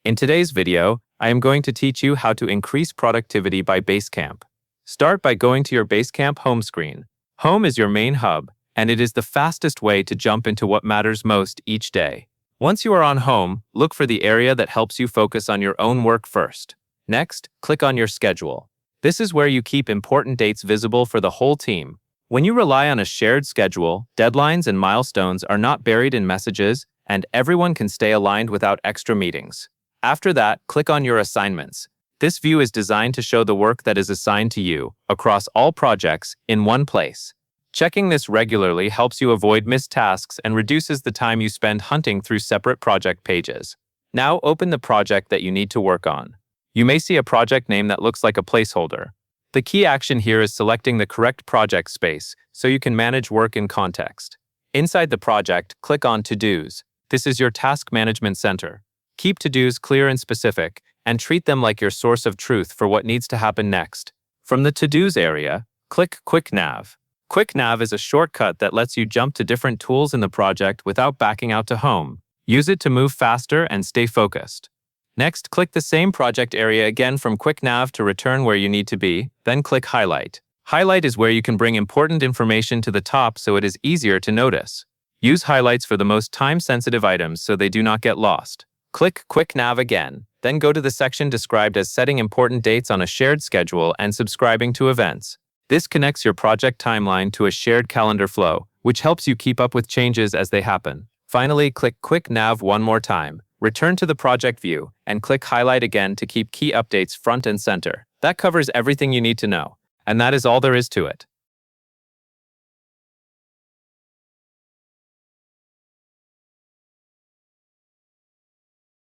In today's video, I am going to teach you how to increase productivity by Basecamp. Start by going to your Basecamp home screen. Home is your main hub, and it is the fastest way to jump into what matters most each day. Once you are on home, look for the area that helps you focus on your own work first. Next, click on your schedule. This is where you keep important dates visible for the whole team. When you rely on a shared schedule, deadlines and milestones are not buried in messages, and everyone can stay aligned without extra meetings. After that, click on your assignments. This view is designed to show the work that is assigned to you across all projects in one place. Checking this regularly helps you avoid missed tasks and reduces the time you spend hunting through separate project pages. Now open the project that you need to work on. You may see a project name that looks like a placeholder. The key action here is selecting the correct project space so you can manage work in context. Inside the project, click on To-Dos. This is your task management center. Keep to-dos clear and specific, and treat them like your source of truth for what needs to happen next. From the to-dos area, click Quick Nav. Quick Nav is a shortcut that lets you jump to different tools in the project without backing out to home. Use it to move faster and stay focused. Next, click the same project area again from Quick Nav to return where you need to be, then click Highlight. Highlight is where you can bring important information to the top so it is easier to notice. Use highlights for the most time-sensitive items so they do not get lost. Click Quick Nav again, then go to the section described as setting important dates on a shared schedule and subscribing to events. This connects your project timeline to a shared calendar flow, which helps you keep up with changes as they happen. Finally, click Quick Nav one more time. Return to the project view and click Highlight again to keep key updates front and center. That covers everything you need to know, and that is all there is to it.